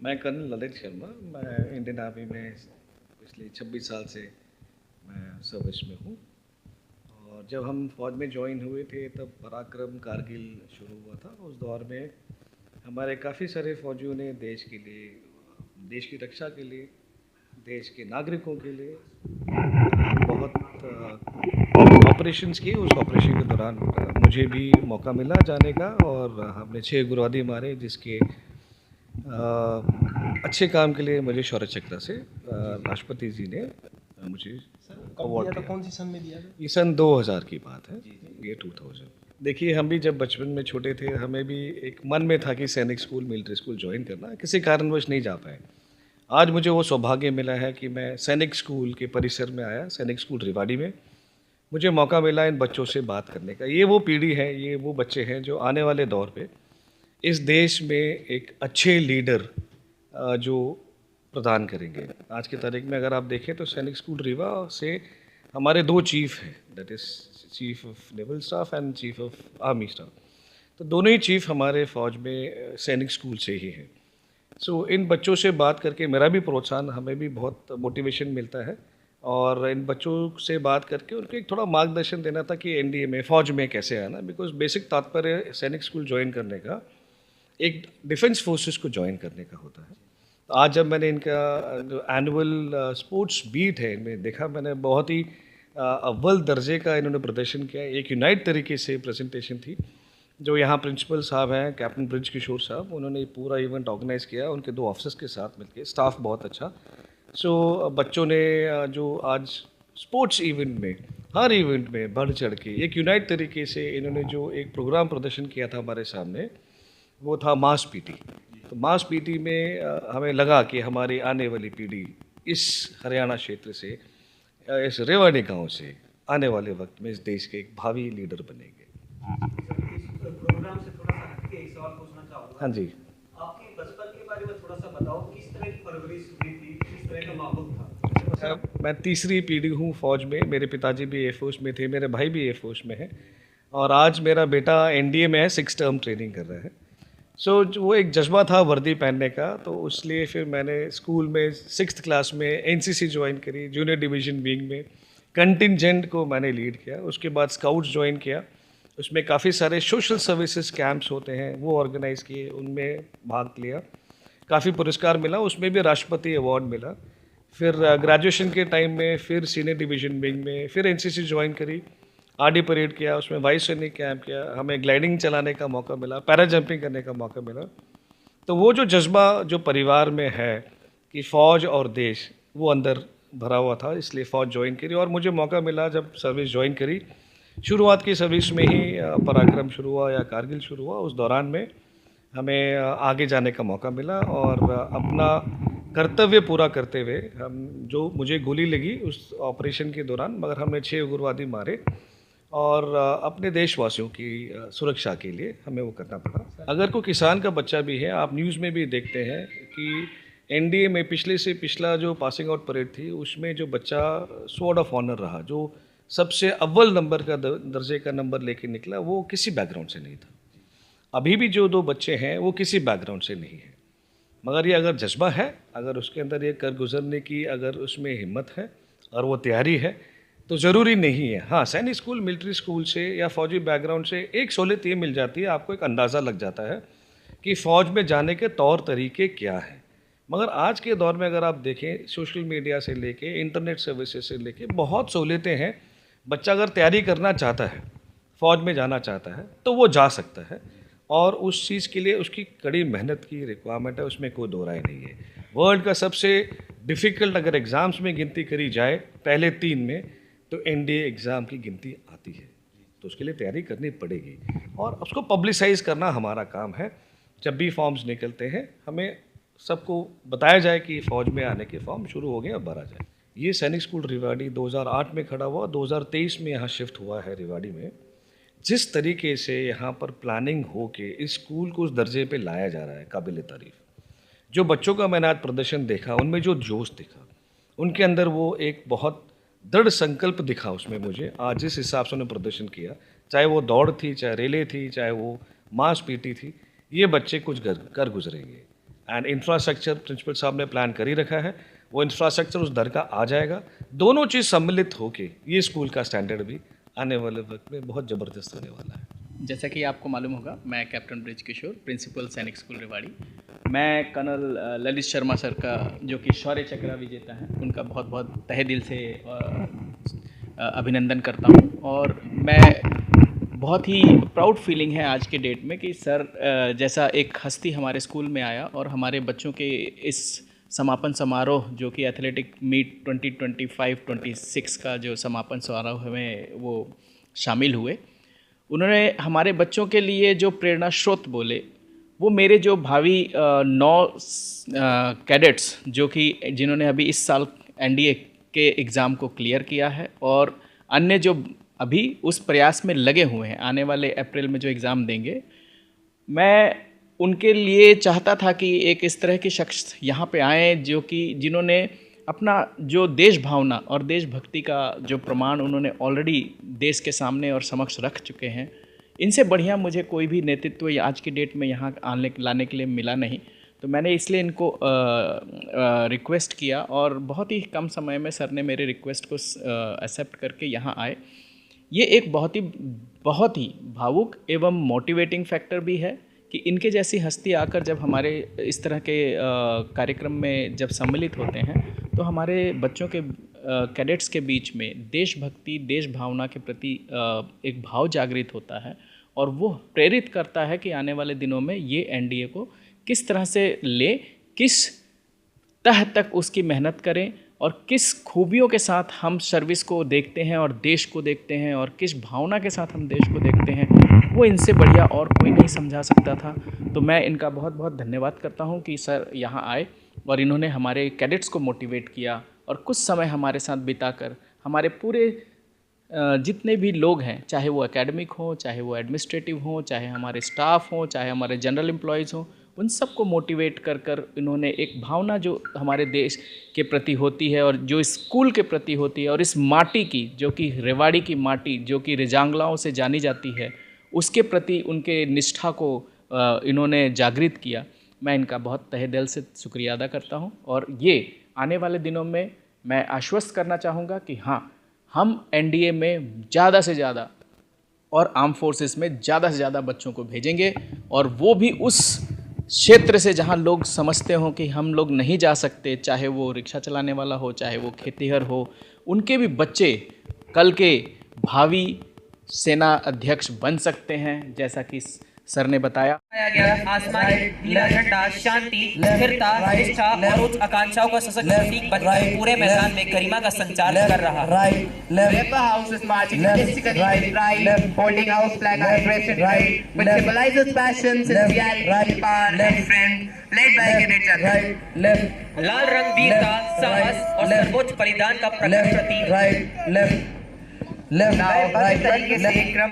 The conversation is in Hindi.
मैं कर्नल ललित शर्मा। मैं इंडियन आर्मी में पिछले 26 साल से मैं सर्विस में हूँ। और जब हम फौज में ज्वाइन हुए थे तब पराक्रम कारगिल शुरू हुआ था। उस दौर में हमारे काफ़ी सारे फौजियों ने देश के लिए, देश की रक्षा के लिए, देश के नागरिकों के लिए बहुत ऑपरेशंस किए। उस ऑपरेशन के दौरान मुझे भी मौका मिला जाने का और हमने 6 उग्रवादी मारे, जिसके अच्छे काम के लिए मुझे शौर्य चक्र से राष्ट्रपति जी ने मुझे अवार्ड दिया। कौन सी सन में दिया था? ये सन 2000 की बात है। ये 2000। देखिए, हम भी जब बचपन में छोटे थे, हमें भी एक मन में था कि सैनिक स्कूल, मिलिट्री स्कूल ज्वाइन करना, किसी कारणवश नहीं जा पाए। आज मुझे वो सौभाग्य मिला है कि मैं सैनिक स्कूल के परिसर में आया, सैनिक स्कूल रेवाड़ी में। मुझे मौका मिला इन बच्चों से बात करने का। ये वो पीढ़ी है, ये वो बच्चे हैं जो आने वाले दौर पे इस देश में एक अच्छे लीडर जो प्रदान करेंगे। आज की तारीख में अगर आप देखें तो सैनिक स्कूल रीवा से हमारे 2 चीफ़ हैं, that is chief of naval staff and chief of army staff. तो दोनों ही चीफ हमारे फ़ौज में सैनिक स्कूल से ही हैं। सो इन बच्चों से बात करके मेरा भी प्रोत्साहन, हमें भी बहुत मोटिवेशन मिलता है। और इन बच्चों से बात करके उनको एक थोड़ा मार्गदर्शन देना था कि एनडीए में, फ़ौज में कैसे आना। बिकॉज बेसिक तात्पर्य सैनिक स्कूल ज्वाइन करने का एक डिफेंस फोर्सेस को ज्वाइन करने का होता है। तो आज जब मैंने इनका जो एनुअल स्पोर्ट्स बीट है, इनमें देखा, मैंने बहुत ही अव्वल दर्जे का इन्होंने प्रदर्शन किया। एक यूनाइट तरीके से प्रेजेंटेशन थी। जो यहाँ प्रिंसिपल साहब हैं, कैप्टन ब्रिज किशोर साहब, उन्होंने पूरा इवेंट ऑर्गेनाइज़ किया उनके 2 ऑफिसर्स के साथ मिलकर। स्टाफ बहुत अच्छा। सो बच्चों ने जो आज स्पोर्ट्स इवेंट में, हर इवेंट में बढ़ चढ़ के एक यूनाइट तरीके से इन्होंने जो एक प्रोग्राम प्रदर्शन किया था हमारे सामने, वो था मास पीटी। तो मास पीटी में हमें लगा कि हमारी आने वाली पीढ़ी इस हरियाणा क्षेत्र से, इस रेवाड़ी गांव से आने वाले वक्त में इस देश के एक भावी लीडर बनेंगे। प्रोग्राम से थोड़ा सा हटके एक सवाल पूछना चाहूँगा। हाँ जी। आपके बचपन के बारे में थोड़ा सा बताओ, किस तरह की परवरिश हुई थी, किस तरह का माहौल था? मैं तीसरी पीढ़ी हूँ फौज में। मेरे पिताजी भी एयरफोर्स में थे, मेरे भाई भी एयरफोर्स में है और आज मेरा बेटा एनडीए में है, 6 टर्म ट्रेनिंग कर रहा है। सो वो एक जज्बा था वर्दी पहनने का, तो इसलिए फिर मैंने स्कूल में 6th क्लास में एनसीसी ज्वाइन करी, जूनियर डिवीजन विंग में कंटिजेंट को मैंने लीड किया। उसके बाद स्काउट्स ज्वाइन किया। उसमें काफ़ी सारे सोशल सर्विसेज कैंप्स होते हैं, वो ऑर्गेनाइज़ किए, उनमें भाग लिया, काफ़ी पुरस्कार मिला, उसमें भी राष्ट्रपति अवार्ड मिला। फिर ग्रेजुएशन के टाइम में फिर सीनियर डिवीजन विंग में फिर एनसीसी ज्वाइन करी, आरडी परेड किया, उसमें वाइस सैनिक कैंप किया, हमें ग्लाइडिंग चलाने का मौका मिला, पैरा जंपिंग करने का मौका मिला। तो वो जो जज्बा जो परिवार में है कि फ़ौज और देश, वो अंदर भरा हुआ था, इसलिए फ़ौज ज्वाइन करी। और मुझे मौका मिला जब सर्विस ज्वाइन करी, शुरुआत की सर्विस में ही पराक्रम शुरू हुआ या कारगिल शुरू हुआ, उस दौरान में हमें आगे जाने का मौका मिला और अपना कर्तव्य पूरा करते हुए, हम जो मुझे गोली लगी उस ऑपरेशन के दौरान, मगर हमने 6 उग्रवादी मारे और अपने देशवासियों की सुरक्षा के लिए हमें वो करना पड़ा। अगर कोई किसान का बच्चा भी है, आप न्यूज़ में भी देखते हैं कि एनडीए में पिछले से पिछला जो पासिंग आउट परेड थी, उसमें जो बच्चा स्वॉर्ड ऑफ ऑनर रहा, जो सबसे अव्वल नंबर का दर्जे का नंबर लेके निकला, वो किसी बैकग्राउंड से नहीं था। अभी भी जो 2 बच्चे हैं वो किसी बैकग्राउंड से नहीं है, मगर ये अगर जज्बा है, अगर उसके अंदर ये कर गुजरने की अगर उसमें हिम्मत है और वो तैयारी है, तो ज़रूरी नहीं है। हाँ, सैनिक स्कूल, मिलिट्री स्कूल से या फौजी बैकग्राउंड से एक सहूलियत ये मिल जाती है, आपको एक अंदाज़ा लग जाता है कि फ़ौज में जाने के तौर तरीके क्या हैं। मगर आज के दौर में अगर आप देखें, सोशल मीडिया से लेके इंटरनेट सर्विसेज से लेके बहुत सहूलियतें हैं। बच्चा अगर तैयारी करना चाहता है, फ़ौज में जाना चाहता है, तो वो जा सकता है और उस चीज़ के लिए उसकी कड़ी मेहनत की रिक्वायरमेंट है, उसमें कोई दो राय नहीं है। वर्ल्ड का सबसे डिफ़िकल्ट अगर एग्ज़ाम्स में गिनती करी जाए पहले 3 में, तो एनडीए एग्ज़ाम की गिनती आती है। तो उसके लिए तैयारी करनी पड़ेगी और उसको पब्लिसाइज़ करना हमारा काम है। जब भी फॉर्म्स निकलते हैं, हमें सबको बताया जाए कि फ़ौज में आने के फॉर्म शुरू हो गए, अब भरा जाए। ये सैनिक स्कूल रेवाड़ी 2008 में खड़ा हुआ, 2023 में यहाँ शिफ्ट हुआ है रेवाड़ी में। जिस तरीके से यहाँ पर प्लानिंग हो के इस स्कूल को उस दर्जे पे लाया जा रहा है, काबिल तारीफ़। जो बच्चों का मैंने आज प्रदर्शन देखा, उनमें जो जोश दिखा, उनके अंदर वो एक बहुत दृढ़ संकल्प दिखा उसमें मुझे, आज जिस हिसाब से उन्होंने प्रदर्शन किया, चाहे वो दौड़ थी, चाहे रेले थी, चाहे वो मास पीटी थी, ये बच्चे कुछ कर गुजरेंगे। एंड इंफ्रास्ट्रक्चर प्रिंसिपल साहब ने प्लान कर ही रखा है, वो इंफ्रास्ट्रक्चर उस दर का आ जाएगा। दोनों चीज़ सम्मिलित होके ये स्कूल का स्टैंडर्ड भी आने वाले वक्त में बहुत ज़बरदस्त होने वाला है। जैसा कि आपको मालूम होगा, मैं कैप्टन ब्रिज किशोर, प्रिंसिपल सैनिक स्कूल रेवाड़ी। मैं कर्नल ललित शर्मा सर का, जो कि शौर्य चक्र विजेता हैं, उनका बहुत बहुत तहे दिल से अभिनंदन करता हूं। और मैं बहुत ही प्राउड फीलिंग है आज के डेट में कि सर जैसा एक हस्ती हमारे स्कूल में आया और हमारे बच्चों के इस समापन समारोह, जो कि एथलेटिक मीट 2025-26 का जो समापन समारोह में वो शामिल हुए। उन्होंने हमारे बच्चों के लिए जो प्रेरणा स्रोत बोले, वो मेरे जो भावी 9 कैडेट्स जो कि जिन्होंने अभी इस साल एनडीए के एग्ज़ाम को क्लियर किया है और अन्य जो अभी उस प्रयास में लगे हुए हैं आने वाले अप्रैल में जो एग्ज़ाम देंगे, मैं उनके लिए चाहता था कि एक इस तरह के शख्स यहाँ पे आएँ जो कि जिन्होंने अपना जो देश भावना और देशभक्ति का जो प्रमाण उन्होंने ऑलरेडी देश के सामने और समक्ष रख चुके हैं। इनसे बढ़िया मुझे कोई भी नेतृत्व आज की डेट में यहाँ लाने के लिए मिला नहीं, तो मैंने इसलिए इनको रिक्वेस्ट किया और बहुत ही कम समय में सर ने मेरे रिक्वेस्ट को एक्सेप्ट करके यहाँ आए। ये एक बहुत ही भावुक एवं मोटिवेटिंग फैक्टर भी है कि इनके जैसी हस्ती आकर जब हमारे इस तरह के कार्यक्रम में जब सम्मिलित होते हैं, तो हमारे बच्चों के कैडेट्स के बीच में देशभक्ति, देश भावना के प्रति एक भाव जागृत होता है और वो प्रेरित करता है कि आने वाले दिनों में ये एनडीए को किस तरह से ले, किस तह तक उसकी मेहनत करें और किस खूबियों के साथ हम सर्विस को देखते हैं और देश को देखते हैं और किस भावना के साथ हम देश को देखते हैं, वो इनसे बढ़िया और कोई नहीं समझा सकता था। तो मैं इनका बहुत बहुत धन्यवाद करता हूँ कि सर यहाँ आए और इन्होंने हमारे कैडेट्स को मोटिवेट किया और कुछ समय हमारे साथ बिताकर हमारे पूरे जितने भी लोग हैं, चाहे वो एकेडमिक हों, चाहे वो एडमिनिस्ट्रेटिव हों, चाहे हमारे स्टाफ हों, चाहे हमारे जनरल एम्प्लॉयज़ हों, उन सबको मोटिवेट कर इन्होंने एक भावना जो हमारे देश के प्रति होती है और जो स्कूल के प्रति होती है और इस माटी की, जो कि रेवाड़ी की माटी, जो कि रिजांगलाओं से जानी जाती है, उसके प्रति उनके निष्ठा को इन्होंने जागृत किया। मैं इनका बहुत तहे दिल से शुक्रिया अदा करता हूं और ये आने वाले दिनों में मैं आश्वस्त करना चाहूँगा कि हाँ, हम एनडीए में ज़्यादा से ज़्यादा और आर्म फोर्सेस में ज़्यादा से ज़्यादा बच्चों को भेजेंगे और वो भी उस क्षेत्र से जहाँ लोग समझते हों कि हम लोग नहीं जा सकते, चाहे वो रिक्शा चलाने वाला हो, चाहे वो खेतीहर हो, उनके भी बच्चे कल के भावी सेना अध्यक्ष बन सकते हैं। जैसा कि सर ने बताया, आसमान नीला झंडा शांति, स्थिरता, निष्ठा और उच्च आकांक्षाओं का सशक्त प्रतीक बनकर पूरे मैदान में गरिमा का संचार कर रहा है। Rapper House is marching majestically with pride, holding house flag dressed right, which symbolizes passion, sincerity, power and strength, led by Cadet Chandra. लाल रंग वीरता, साहस और सर्वोच्च बलिदान का प्रकट प्रतीक। Now, तरीके से क्रम